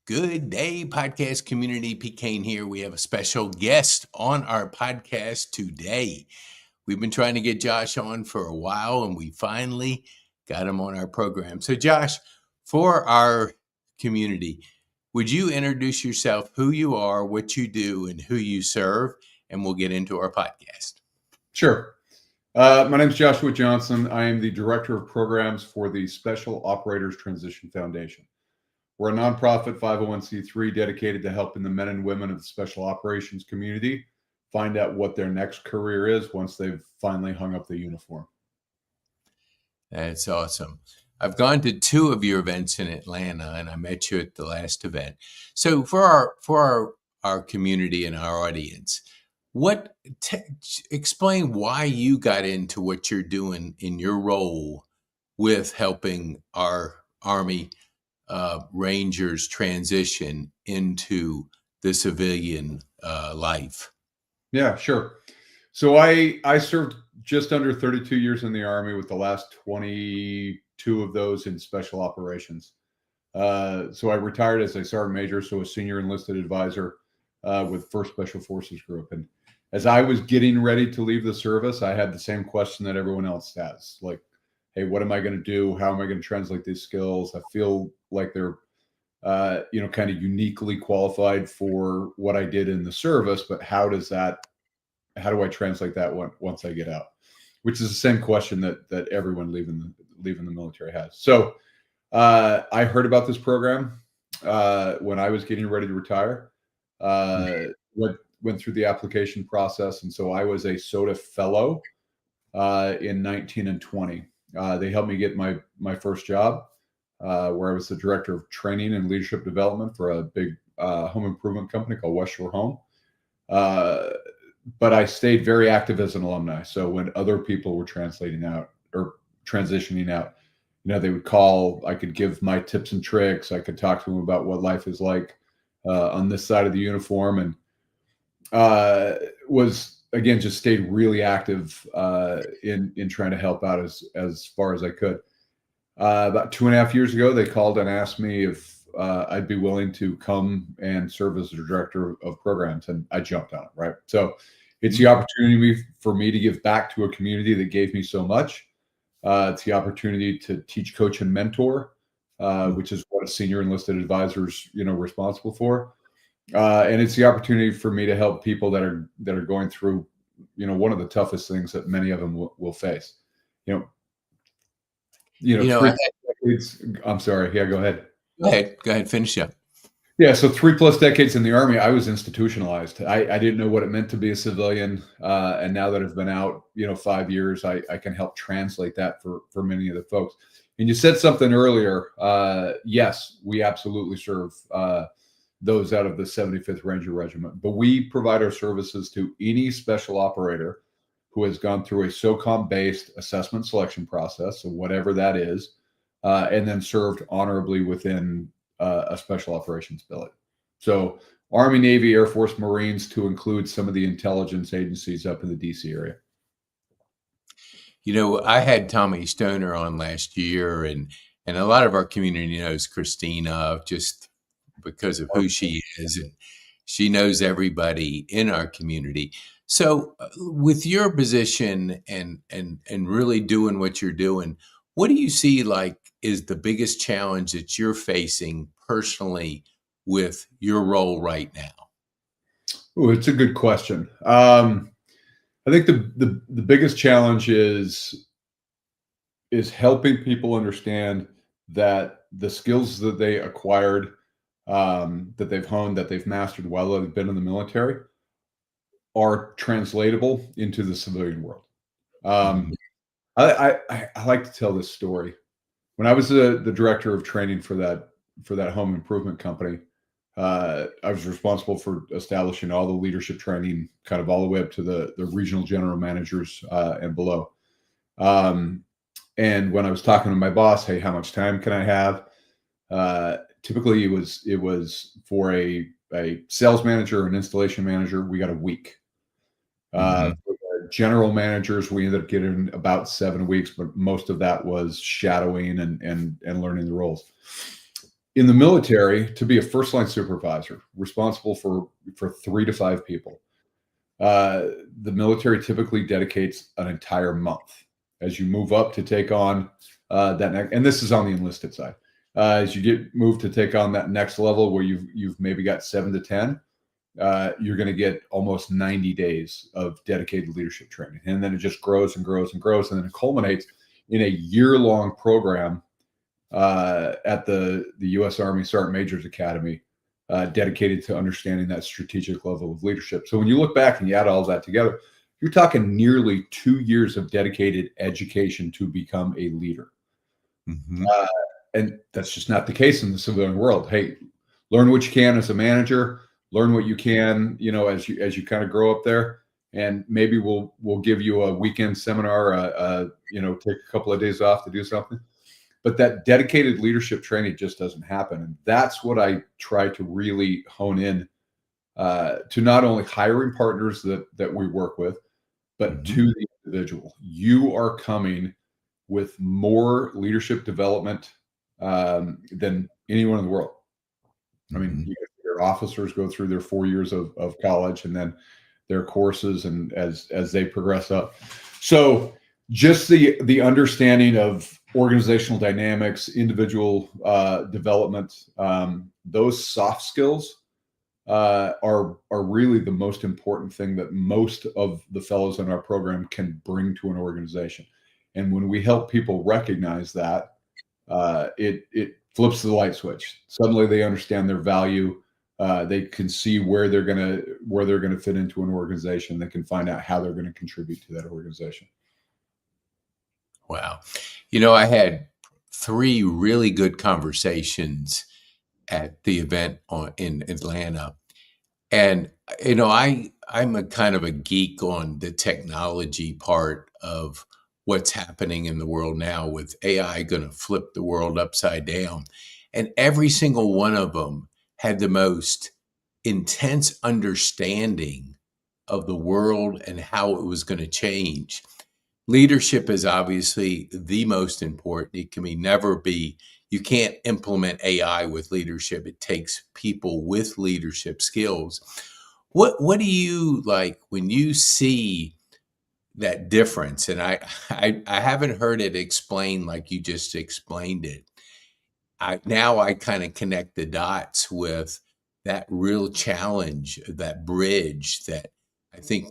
Good day, podcast community. P. Kane here. We have a special guest on our podcast today. We've been trying to get Josh on for a while, and we finally got him on our program. So, Josh, for our community, would you introduce yourself, who you are, what you do, and who you serve? And we'll get into our podcast. Sure. My name is Joshua Johnson. I am the Director of Programs for the Special Operators Transition Foundation. We're a nonprofit 501c3 dedicated to helping the men and women of the special operations community find out what their next career is once they've finally hung up the uniform. That's awesome. I've gone to two of your events in Atlanta, and I met you at the last event. So for our community and our audience, explain why you got into what you're doing in your role with helping our Army Rangers transition into the civilian life. Yeah, sure. So I served just under 32 years in the Army, with the last 22 of those in special operations. So I retired as a sergeant major, so a senior enlisted advisor with 1st Special Forces Group. And as I was getting ready to leave the service, I had the same question that everyone else has, like, hey, what am I going to do? How am I going to translate these skills? I feel like they're, kind of uniquely qualified for what I did in the service, but how do I translate that once I get out? Which is the same question that everyone leaving the military has. So I heard about this program when I was getting ready to retire. Went through the application process, and so I was a SOTA fellow in 19 and 20. They helped me get my first job, where I was the director of training and leadership development for a big home improvement company called West Shore Home. But I stayed very active as an alumni. So when other people were translating out or transitioning out, they would call. I could give my tips and tricks. I could talk to them about what life is like on this side of the uniform, and just stayed really active in trying to help out as far as I could. About 2.5 years ago, they called and asked me if I'd be willing to come and serve as the director of programs, and I jumped on it. Right, so it's the opportunity for me to give back to a community that gave me so much. It's the opportunity to teach, coach, and mentor, which is what a senior enlisted advisor is, responsible for. And it's the opportunity for me to help people that are going through, one of the toughest things that many of them will face. Decades. I'm sorry. Yeah, go ahead. Go ahead. Finish up. Yeah. So 3+ decades in the Army, I was institutionalized. I didn't know what it meant to be a civilian. And now that I've been out, 5 years, I can help translate that for many of the folks. And you said something earlier. Yes, we absolutely serve those out of the 75th Ranger Regiment, but we provide our services to any special operator who has gone through a SOCOM-based assessment selection process, so whatever that is, and then served honorably within a special operations billet. So Army, Navy, Air Force, Marines, to include some of the intelligence agencies up in the DC area. I had Tommy Stoner on last year, and a lot of our community knows Christina just because of who she is, and she knows everybody in our community. So with your position and really doing what you're doing, what do you see like is the biggest challenge that you're facing personally with your role right now? Oh, it's a good question. I think the biggest challenge is helping people understand that the skills that they acquired, that they've honed, that they've mastered while they've been in the military, are translatable into the civilian world. I like to tell this story. When I was the director of training for that home improvement company, I was responsible for establishing all the leadership training, kind of all the way up to the regional general managers and below. And when I was talking to my boss, hey, how much time can I have? Typically, it was for a sales manager, an installation manager, we got a week. For the general managers, we ended up getting about 7 weeks, but most of that was shadowing and learning the roles. In the military, to be a first line supervisor responsible for 3 to 5 people, uh, the military typically dedicates an entire month. As you move up to take on that next, and this is on the enlisted side, as you get moved to take on that next level where you've maybe got 7 to 10, you're going to get almost 90 days of dedicated leadership training, and then it just grows and grows and grows, and then it culminates in a year-long program at the U.S. Army Sergeant Major's Academy, dedicated to understanding that strategic level of leadership. So when you look back and you add all that together, you're talking nearly 2 years of dedicated education to become a leader. Mm-hmm. And that's just not the case in the civilian world. Hey, learn what you can as a manager, learn what you can, as you kind of grow up there, and maybe we'll give you a weekend seminar, take a couple of days off to do something. But that dedicated leadership training just doesn't happen. And that's what I try to really hone in to not only hiring partners that we work with, but Mm-hmm. to the individual. You are coming with more leadership development than anyone in the world. I mean, your officers go through their 4 years of college and then their courses, and as they progress up. So just the understanding of organizational dynamics, individual development, those soft skills are really the most important thing that most of the fellows in our program can bring to an organization. And when we help people recognize that, it flips the light switch. Suddenly they understand their value. They can see where they're gonna fit into an organization. They can find out how they're going to contribute to that organization. Wow. I had 3 really good conversations at the event in Atlanta. And I'm a kind of a geek on the technology part of what's happening in the world now, with AI going to flip the world upside down. And every single one of them had the most intense understanding of the world and how it was going to change. Leadership is obviously the most important. It can never be, you can't implement AI with leadership. It takes people with leadership skills. What do you like when you see that difference? And I haven't heard it explained like you just explained it. I kind of connect the dots with that real challenge, that bridge that I think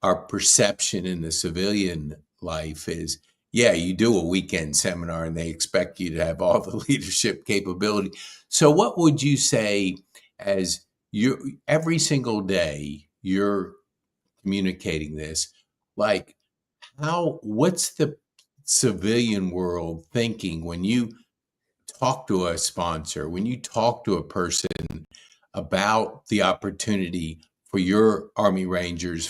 our perception in the civilian life is, yeah, you do a weekend seminar and they expect you to have all the leadership capability. So what would you say, as you every single day you're communicating this, like what's the civilian world thinking when you talk to a sponsor, when you talk to a person about the opportunity for your Army Rangers,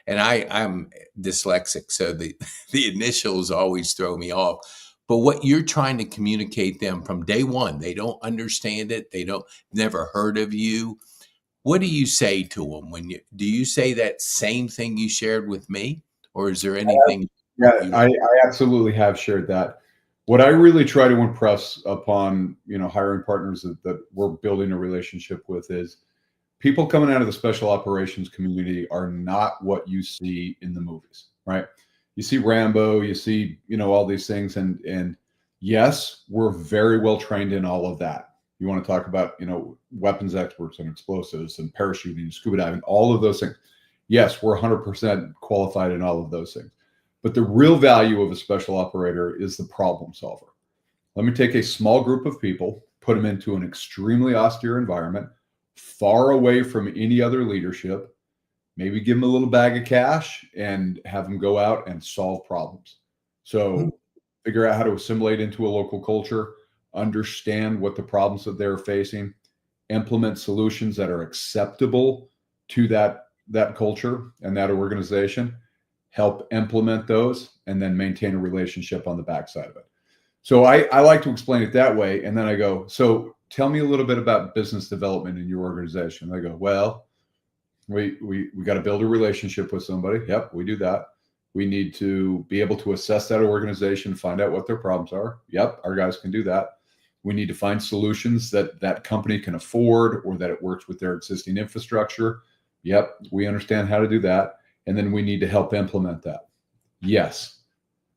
and I'm dyslexic, so the the initials always throw me off. But what you're trying to communicate them from day one, they don't understand it. They don't never heard of you. What do you say to them do you say that same thing you shared with me, or is there anything Yeah, you? I absolutely have shared that. What I really try to impress upon, hiring partners that we're building a relationship with is people coming out of the special operations community are not what you see in the movies, right? You see Rambo, you see, all these things, and yes, we're very well trained in all of that. You want to talk about, weapons experts and explosives and parachuting, scuba diving, all of those things. Yes, we're 100% qualified in all of those things. But the real value of a special operator is the problem solver. Let me take a small group of people, put them into an extremely austere environment, far away from any other leadership, maybe give them a little bag of cash and have them go out and solve problems. So figure out how to assimilate into a local culture, understand what the problems that they're facing, implement solutions that are acceptable to that culture and that organization, help implement those, and then maintain a relationship on the backside of it. So I like to explain it that way. And then I go, so tell me a little bit about business development in your organization. They go, well, we got to build a relationship with somebody. Yep, we do that. We need to be able to assess that organization, find out what their problems are. Yep, our guys can do that. We need to find solutions that that company can afford or that it works with their existing infrastructure. Yep, we understand how to do that. And then we need to help implement that. Yes,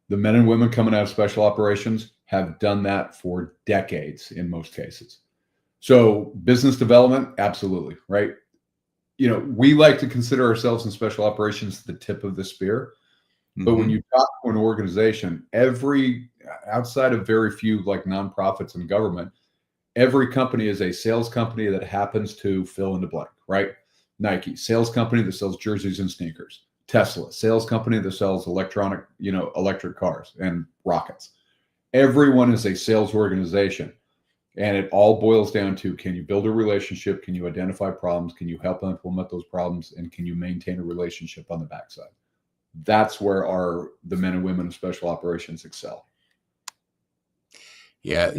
the men and women coming out of special operations have done that for decades in most cases. So business development, absolutely, right? You know, we like to consider ourselves in special operations the tip of the spear. But when you talk to an organization, every outside of very few like nonprofits and government, every company is a sales company that happens to fill in the blank, right? Nike, sales company that sells jerseys and sneakers. Tesla, sales company that sells electric cars and rockets. Everyone is a sales organization. And it all boils down to, can you build a relationship? Can you identify problems? Can you help implement those problems? And can you maintain a relationship on the backside? That's where the men and women of special operations excel. Yeah,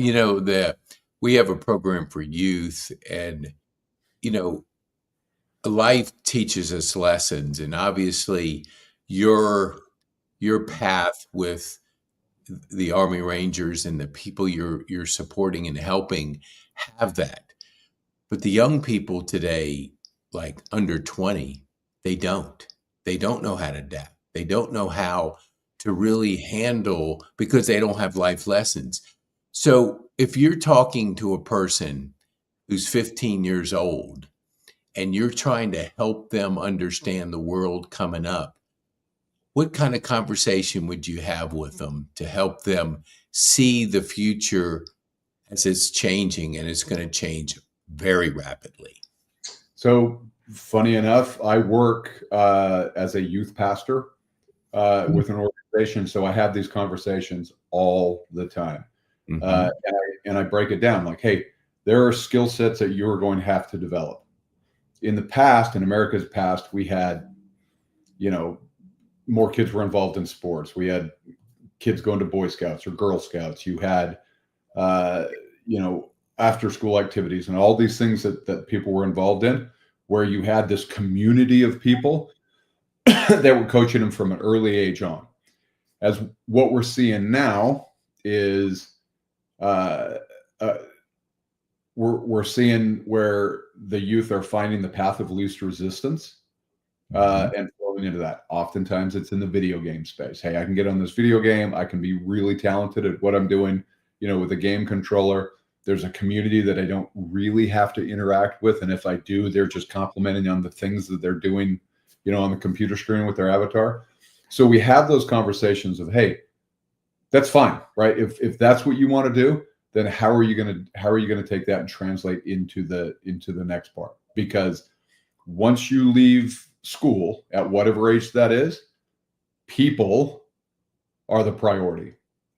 we have a program for youth, and life teaches us lessons, and obviously your path with the Army Rangers and the people you're supporting and helping have that. But the young people today, like under 20, they don't know how to adapt. They don't know how to really handle, because they don't have life lessons. So if you're talking to a person who's 15 years old and you're trying to help them understand the world coming up, what kind of conversation would you have with them to help them see the future as it's changing, and it's going to change very rapidly? So funny enough, I work as a youth pastor with an organization. So I have these conversations all the time. And I break it down like, hey, there are skill sets that you're going to have to develop. In the past, in America's past, we had, more kids were involved in sports. We had kids going to Boy Scouts or Girl Scouts. You had, after school activities and all these things that people were involved in, where you had this community of people that were coaching them from an early age on. As what we're seeing now is we're seeing where the youth are finding the path of least resistance and flowing into that. Oftentimes it's in the video game space. Hey, I can get on this video game. I can be really talented at what I'm doing, with a game controller. There's a community that I don't really have to interact with. And if I do, they're just complimenting on the things that they're doing, on the computer screen with their avatar. So we have those conversations of, hey, that's fine, right? If that's what you want to do, then how are you going to take that and translate into the next part? Because once you leave school at whatever age that is, people are the priority.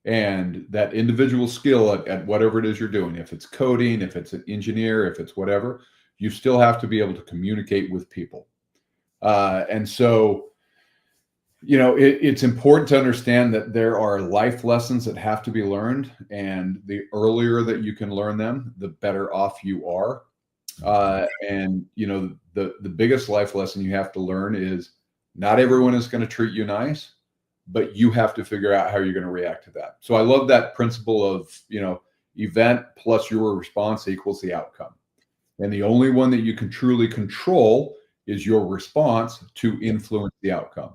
And that individual skill at whatever it is you're doing, if it's coding, if it's an engineer, if it's whatever, you still have to be able to communicate with people. And so, it's important to understand that there are life lessons that have to be learned. And the earlier that you can learn them, the better off you are. And, the biggest life lesson you have to learn is not everyone is going to treat you nice, but you have to figure out how you're going to react to that. So I love that principle of, event plus your response equals the outcome. And the only one that you can truly control is your response to influence the outcome.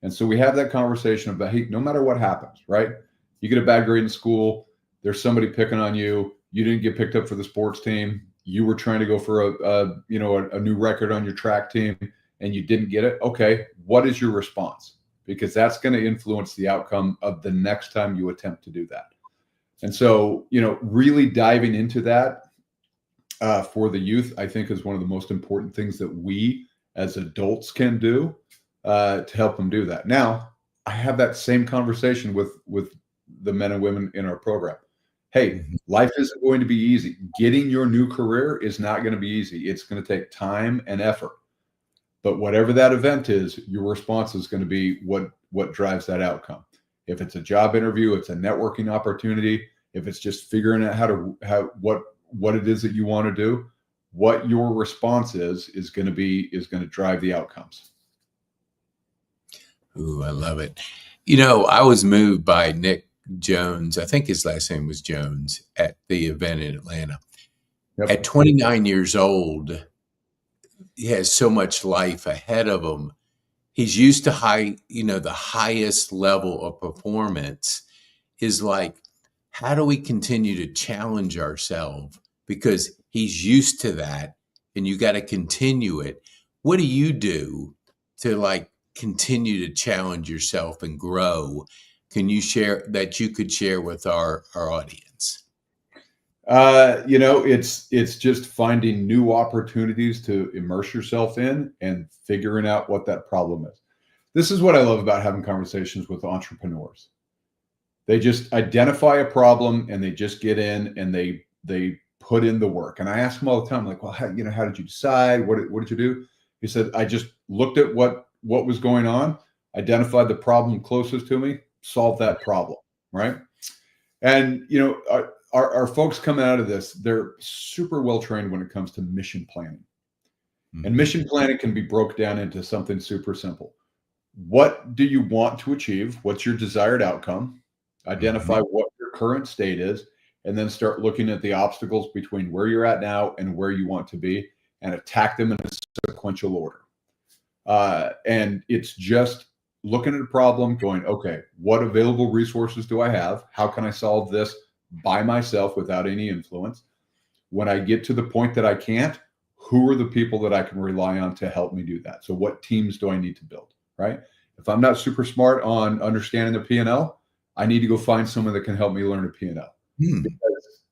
And so we have that conversation about, hey, no matter what happens, right? You get a bad grade in school, there's somebody picking on you, you didn't get picked up for the sports team, you were trying to go for a new record on your track team and you didn't get it. Okay, what is your response? Because that's going to influence the outcome of the next time you attempt to do that. And so, really diving into that for the youth, I think is one of the most important things that we as adults can do to help them do that. Now, I have that same conversation with the men and women in our program. Hey, life isn't going to be easy. Getting your new career is not going to be easy. It's going to take time and effort. But whatever that event is, your response is going to be what drives that outcome. If it's a job interview, it's a networking opportunity. If it's just figuring out what it is that you want to do, what your response is going to drive the outcomes. Ooh, I love it. I was moved by Nick Jones, I think his last name was Jones, at the event in Atlanta. At Yep. 29 years old, he has so much life ahead of him. He's used to the highest level of performance is like, how do we continue to challenge ourselves? Because he's used to that and you got to continue it. What do you do to like continue to challenge yourself and grow? Can you share that you could share with our audience? It's just finding new opportunities to immerse yourself in and figuring out what that problem is. This is what I love about having conversations with entrepreneurs. They just identify a problem and they just get in and they put in the work. And I ask them all the time, like, well, how did you decide? What did you do? He said, I just looked at what was going on, identified the problem closest to me, solved that problem, right? And our folks coming out of this, they're super well trained when it comes to mission planning. And mission planning can be broke down into something super simple. What do you want to achieve? What's your desired outcome? Identify what your current state is, and then start looking at the obstacles between where you're at now and where you want to be and attack them in a sequential order. And it's just looking at a problem going, okay, what available resources do I have? How can I solve this by myself without any influence? When I get to the point that I can't, who are the people that I can rely on to help me do that? So what teams do I need to build, right? If I'm not super smart on understanding the P&L, I need to go find someone that can help me learn a P&L. Because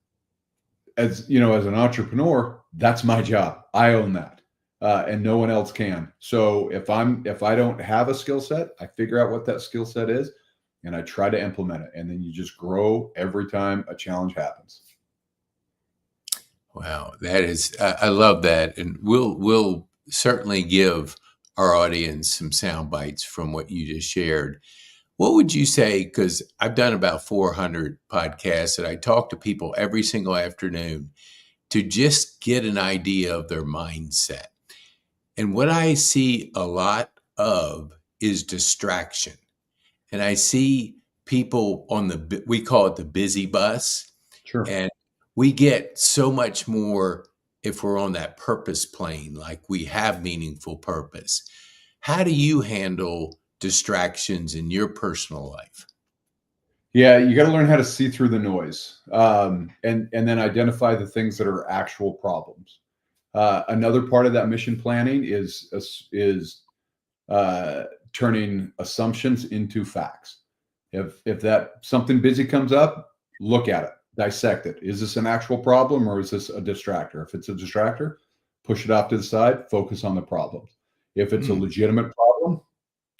as an entrepreneur, that's my job. I own that. And no one else can. So if I don't have a skill set, I figure out what that skill set is and I try to implement it. And then you just grow every time a challenge happens. Wow, that is, I love that. And we'll certainly give our audience some sound bites from what you just shared. What would you say? Because I've done about 400 podcasts and I talk to people every single afternoon to just get an idea of their mindset. And what I see a lot of is distraction. And I see people on we call it the busy bus. Sure. And we get so much more if we're on that purpose plane, like we have meaningful purpose. How do you handle distractions in your personal life? Yeah, you got to learn how to see through the noise, and then identify the things that are actual problems. Another part of that mission planning is turning assumptions into facts. If that something busy comes up, look at it, dissect it. Is this an actual problem or is this a distractor? If it's a distractor, push it off to the side, focus on the problems. If it's a legitimate problem,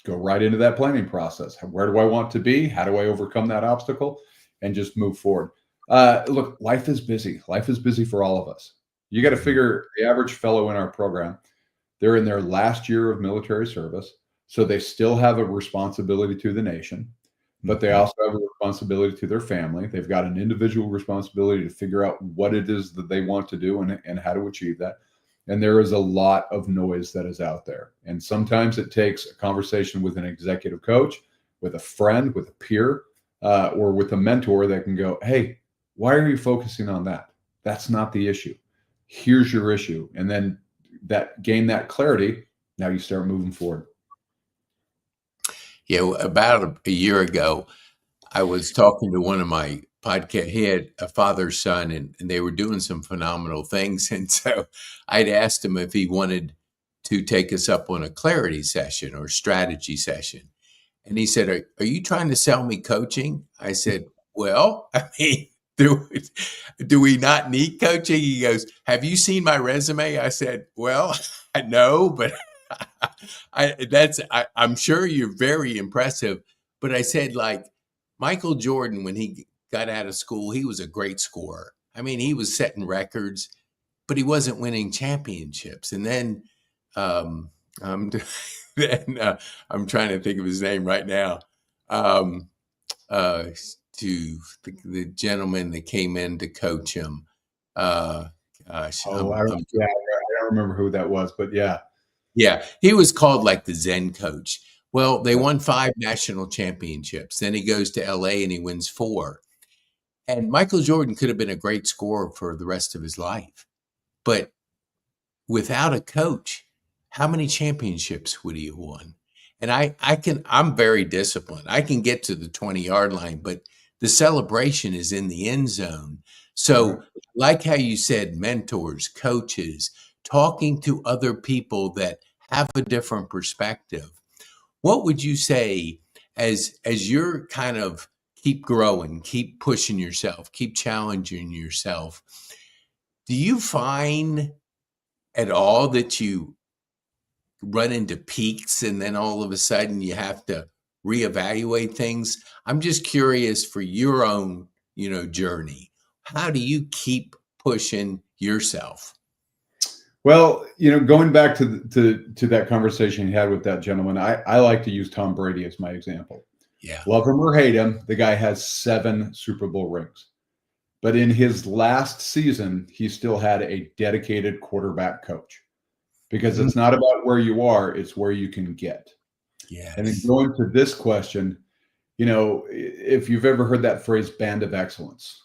go right into that planning process. Where do I want to be? How do I overcome that obstacle? And just move forward. Look, life is busy. Life is busy for all of us. You got to figure the average fellow in our program, they're in their last year of military service. So they still have a responsibility to the nation, but they also have a responsibility to their family. They've got an individual responsibility to figure out what it is that they want to do and how to achieve that. And there is a lot of noise that is out there. And sometimes it takes a conversation with an executive coach, with a friend, with a peer, or with a mentor that can go, hey, why are you focusing on that? That's not the issue. Here's your issue. And then gain that clarity. Now you start moving forward. Yeah, about a year ago, I was talking to one of my podcast. He had a father son, and they were doing some phenomenal things. And so I'd asked him if he wanted to take us up on a clarity session or strategy session. And he said, are you trying to sell me coaching? I said, well, I mean, do we not need coaching? He goes, have you seen my resume? I said, well, I know, but I'm sure you're very impressive. But I said, like, Michael Jordan, when he got out of school, he was a great scorer. I mean, he was setting records, but he wasn't winning championships. And then, I'm trying to think of his name right now. To the gentleman that came in to coach him. Gosh, I don't remember who that was, but yeah. Yeah, he was called like the Zen coach. Well, they won 5 national championships. Then he goes to LA and he wins 4. And Michael Jordan could have been a great scorer for the rest of his life. But without a coach, how many championships would he have won? And I'm very disciplined. I can get to the 20-yard line, but the celebration is in the end zone. So, like how you said, mentors, coaches, talking to other people that have a different perspective. What would you say as you're kind of keep growing, keep pushing yourself, keep challenging yourself? Do you find at all that you run into peaks and then all of a sudden you have to reevaluate things? I'm just curious for your own, journey. How do you keep pushing yourself? Well, going back to that conversation you had with that gentleman, I like to use Tom Brady as my example. Yeah. Love him or hate him, the guy has 7 Super Bowl rings. But in his last season, he still had a dedicated quarterback coach, because it's not about where you are, it's where you can get. And then Yes. going to this question, if you've ever heard that phrase, band of excellence,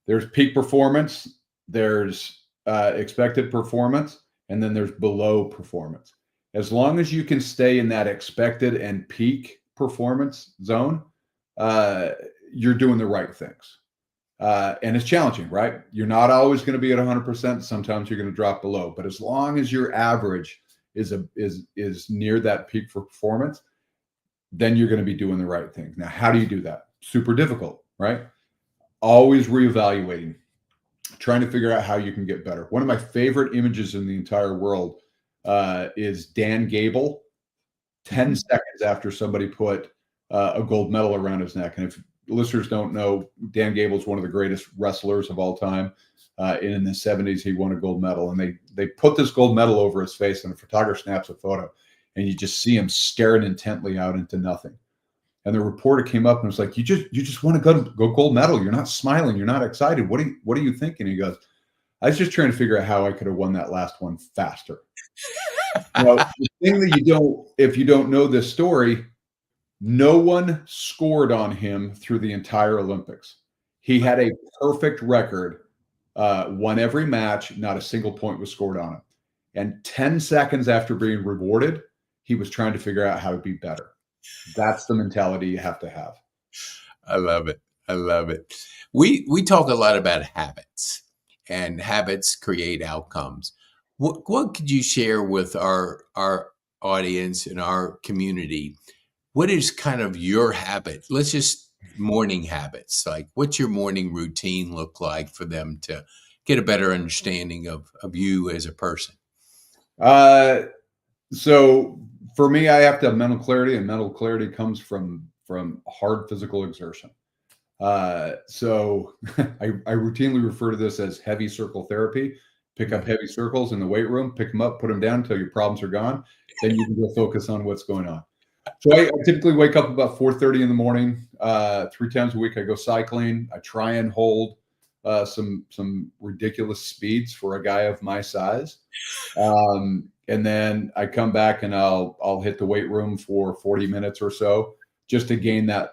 there's peak performance, there's expected performance, and then there's below performance. As long as you can stay in that expected and peak performance zone, you're doing the right things. And it's challenging, right? You're not always going to be at 100%. Sometimes you're going to drop below. But as long as your average is near that peak for performance, then you're going to be doing the right thing. Now, how do you do that? Super difficult, right? Always reevaluating, trying to figure out how you can get better. One of my favorite images in the entire world is Dan Gable, 10 seconds after somebody put a gold medal around his neck. And if listeners don't know, Dan Gable is one of the greatest wrestlers of all time. In the 70s, he won a gold medal, and they put this gold medal over his face, and a photographer snaps a photo, and you just see him staring intently out into nothing. And the reporter came up and was like, "You just want to go gold medal. You're not smiling. You're not excited. What are you thinking?" He goes, "I was just trying to figure out how I could have won that last one faster." Well, the thing that if you don't know this story, no one scored on him through the entire Olympics. He had a perfect record, won every match, not a single point was scored on him. And 10 seconds after being rewarded, he was trying to figure out how to be better. That's the mentality you have to have. I love it. I love it. We talk a lot about habits, and habits create outcomes. What could you share with our audience and our community? What is kind of your habit? Let's just morning habits. Like, what's your morning routine look like for them to get a better understanding of you as a person? So for me, I have to have mental clarity, and mental clarity comes from hard physical exertion. So I routinely refer to this as heavy circle therapy. Pick up heavy circles in the weight room, pick them up, put them down until your problems are gone. Then you can go focus on what's going on. So I typically wake up about 4:30 in the morning. 3 times a week, I go cycling. I try and hold some ridiculous speeds for a guy of my size. And then I come back and I'll hit the weight room for 40 minutes or so, just to gain that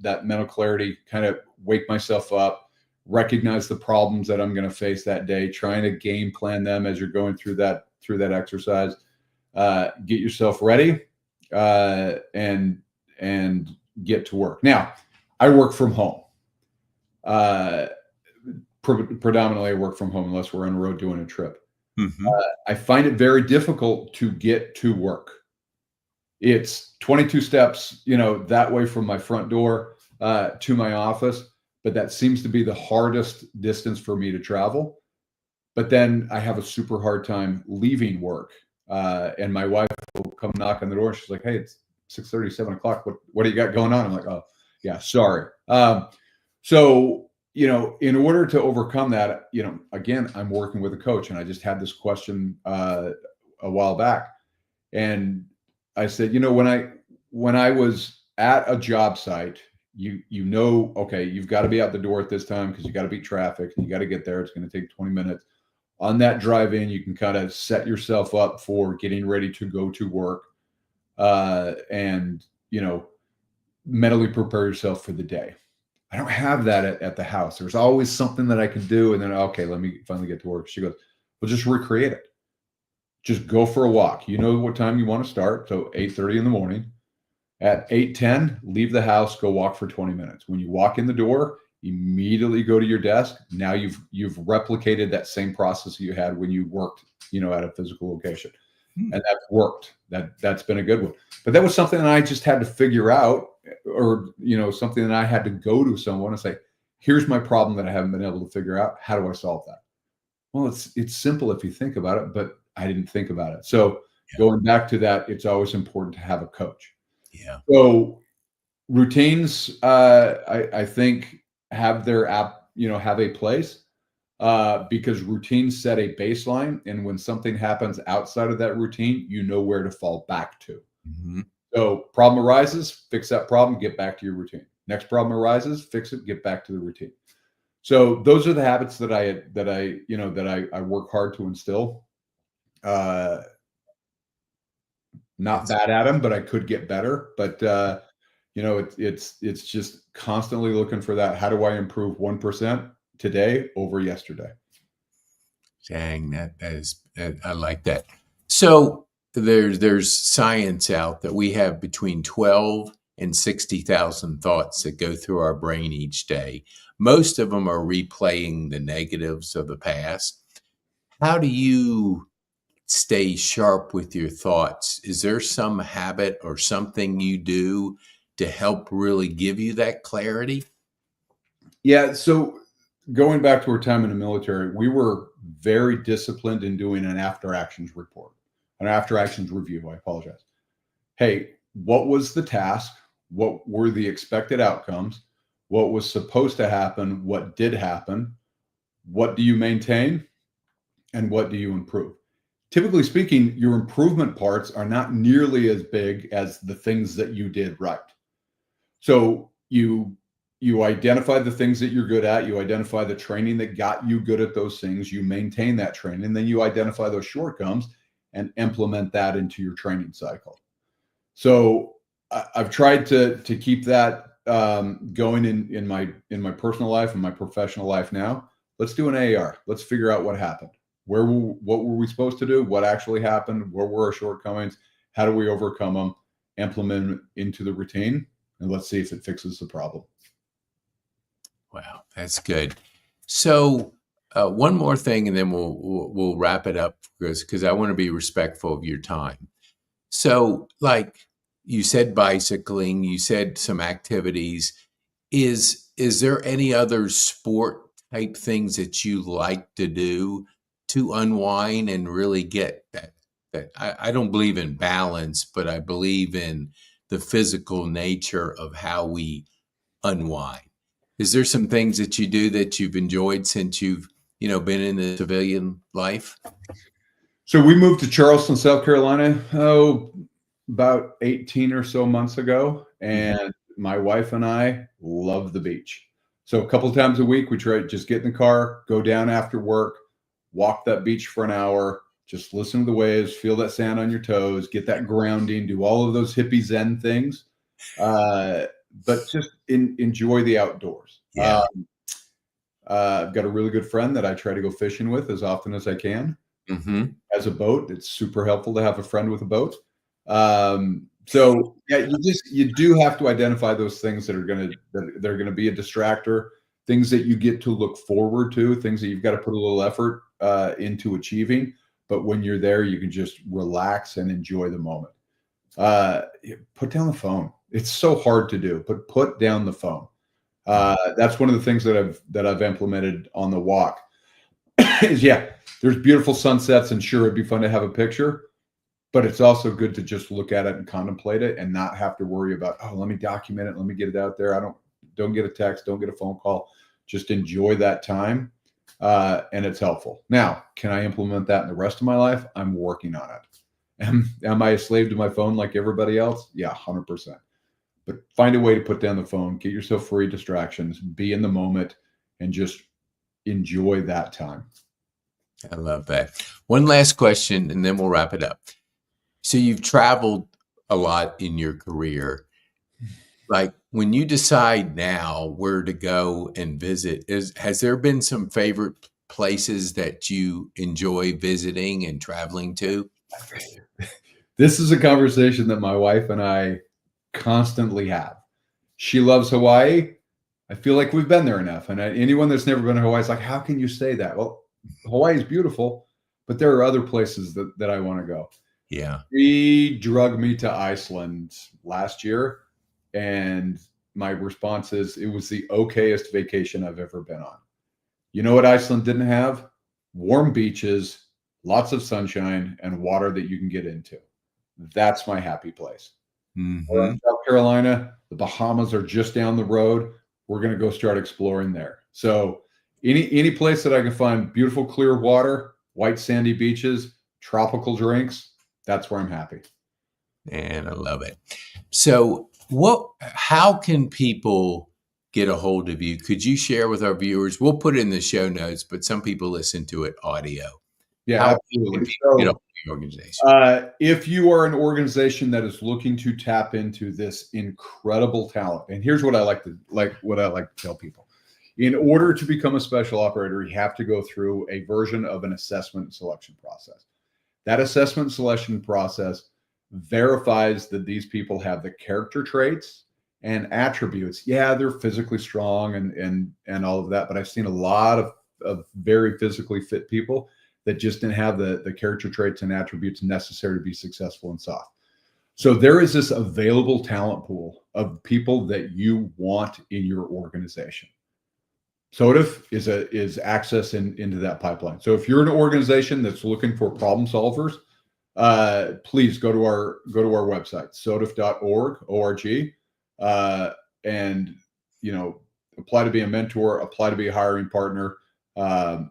mental clarity, kind of wake myself up, recognize the problems that I'm going to face that day, trying to game plan them as you're going through that exercise. Get yourself ready, and get to work. Now, I work from home. Predominantly, I work from home unless we're on the road doing a trip. I find it very difficult to get to work. It's 22 steps, that way from my front door to my office, but that seems to be the hardest distance for me to travel. But then I have a super hard time leaving work. And my wife will come knock on the door. She's like, "Hey, it's 6:30, 7 o'clock. What do you got going on?" I'm like, "Oh, yeah, sorry." So, in order to overcome that, again, I'm working with a coach, and I just had this question a while back, and I said, when I was at a job site, okay, you've got to be out the door at this time because you got to beat traffic. You got to get there. It's going to take 20 minutes. On that drive in, you can kind of set yourself up for getting ready to go to work. and mentally prepare yourself for the day. I don't have that at the house. There's always something that I can do, and then okay, let me finally get to work. She goes, well, just recreate it. Just go for a walk. You know what time you want to start, so 8:30 in the morning. At 8:10, leave the house, go walk for 20 minutes. When you walk in the door, immediately go to your desk. Now you've replicated that same process you had when you worked, at a physical location. And that's worked. That's been a good one. But that was something that I just had to figure out, or something that I had to go to someone and say, here's my problem that I haven't been able to figure out. How do I solve that? Well, it's simple if you think about it, but I didn't think about it. So going back to that, it's always important to have a coach. Yeah. So routines, I think have their have a place, because routines set a baseline, and when something happens outside of that routine, you know where to fall back to. Mm-hmm. So problem arises, fix that problem, get back to your routine. Next problem arises, fix it, get back to the routine. So those are the habits that I work hard to instill. Not bad at them, but I could get better. But it's just constantly looking for that. How do I improve 1% today over yesterday? Dang, I like that. So there's science out that we have between 12 and 60,000 thoughts that go through our brain each day. Most of them are replaying the negatives of the past. How do you stay sharp with your thoughts? Is there some habit or something you do to help really give you that clarity? Yeah. So going back to our time in the military, we were very disciplined in doing an after actions report, an after actions review. I apologize. Hey, what was the task? What were the expected outcomes? What was supposed to happen? What did happen? What do you maintain? And what do you improve? Typically speaking, your improvement parts are not nearly as big as the things that you did right. So you identify the things that you're good at, you identify the training that got you good at those things, you maintain that training, then you identify those shortcomings and implement that into your training cycle. So I've tried to keep that going in my personal life and my professional life now. Let's do an AAR. Let's figure out what happened. What were we supposed to do? What actually happened? Where were our shortcomings? How do we overcome them? Implement them into the routine, and let's see if it fixes the problem. Wow, that's good. So one more thing, and then we'll wrap it up because I want to be respectful of your time. So, like you said, bicycling, you said some activities. Is there any other sport type things that you like to do to unwind and really get that? I don't believe in balance, but I believe in the physical nature of how we unwind. Is there some things that you do that you've enjoyed since you've been in the civilian life? So we moved to Charleston, South Carolina, about 18 or so months ago, and my wife and I love the beach. So a couple of times a week, we try to just get in the car, go down after work, walk that beach for an hour, just listen to the waves, feel that sand on your toes, get that grounding, do all of those hippie Zen things, but just enjoy the outdoors. Yeah. I've got a really good friend that I try to go fishing with as often as I can. Mm-hmm. As a boat, it's super helpful to have a friend with a boat. So yeah, you do have to identify those things that are gonna be a distractor, things that you get to look forward to, things that you've got to put a little effort into achieving. But when you're there, you can just relax and enjoy the moment. Put down the phone. It's so hard to do, but put down the phone. That's one of the things that I've implemented on the walk. Is there's beautiful sunsets, and sure, it'd be fun to have a picture, but it's also good to just look at it and contemplate it and not have to worry about, oh, let me document it, let me get it out there. Don't get a text, don't get a phone call. Just enjoy that time, and it's helpful. Now, can I implement that in the rest of my life? I'm working on it. Am I a slave to my phone like everybody else? Yeah, 100%. But find a way to put down the phone, get yourself free distractions, be in the moment, and just enjoy that time. I love that. One last question, and then we'll wrap it up. So you've traveled a lot in your career. Like when you decide now where to go and visit, has there been some favorite places that you enjoy visiting and traveling to? This is a conversation that my wife and I constantly have. She loves Hawaii. I feel like we've been there enough. And anyone that's never been to Hawaii is like, how can you say that? Well, Hawaii is beautiful, but there are other places that I want to go. Yeah. He drug me to Iceland last year, and my response is it was the okayest vacation I've ever been on. You know what Iceland didn't have? Warm beaches, lots of sunshine, and water that you can get into. That's my happy place. We're in Hmm. South Carolina. The Bahamas are just down the road. We're going to go start exploring there. So any place that I can find beautiful, clear water, white sandy beaches, tropical drinks, that's where I'm happy. And I love it. So, how can people get a hold of you? Could you share with our viewers? We'll put it in the show notes, but some people listen to it audio. Yeah, How can absolutely. people get a hold So of your organization? if you are an organization that is looking to tap into this incredible talent, and here's what I like to tell people. In order to become a special operator, you have to go through a version of an assessment and selection process. That assessment and selection process verifies that these people have the character traits and attributes. Yeah, they're physically strong and all of that, but I've seen a lot of very physically fit people that just didn't have the character traits and attributes necessary to be successful in soft. So there is this available talent pool of people that you want in your organization. SOTF is access into that pipeline. So if you're an organization that's looking for problem solvers, please go to our website, sotif.org, and apply to be a mentor, apply to be a hiring partner.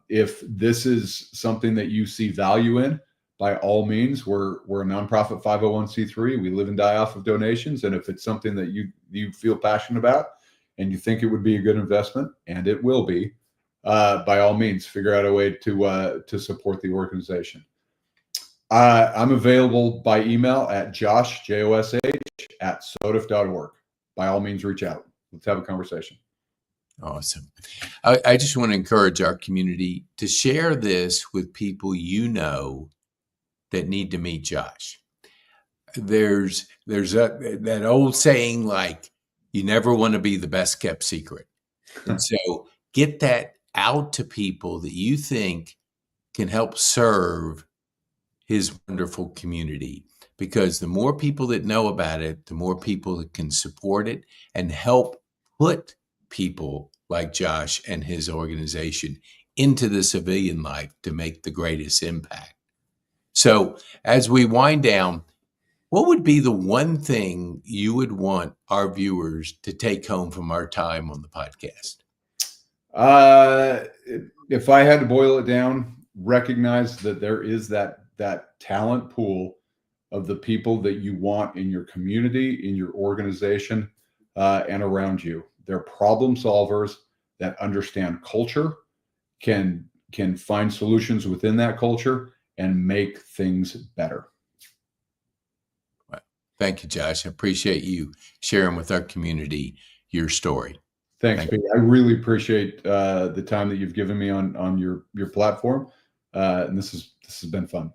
If this is something that you see value in, by all means, we're a nonprofit 501c3. We live and die off of donations, and if it's something that you feel passionate about and you think it would be a good investment, and it will be, by all means, figure out a way to support the organization. I'm available by email at Josh, Josh, at sotif.org. By all means, reach out. Let's have a conversation. Awesome. I just want to encourage our community to share this with people that need to meet Josh. There's that old saying, like, you never want to be the best kept secret. And so get that out to people that you think can help serve his wonderful community, because the more people that know about it, the more people that can support it and help put people like Josh and his organization into the civilian life to make the greatest impact. So as we wind down, what would be the one thing you would want our viewers to take home from our time on the podcast? If I had to boil it down, recognize that there is that talent pool of the people that you want in your community, in your organization, and around you. They're problem solvers that understand culture, can find solutions within that culture, and make things better. Well, thank you, Josh. I appreciate you sharing with our community your story. Thanks, Pete. I really appreciate the time that you've given me on your platform, and this has been fun.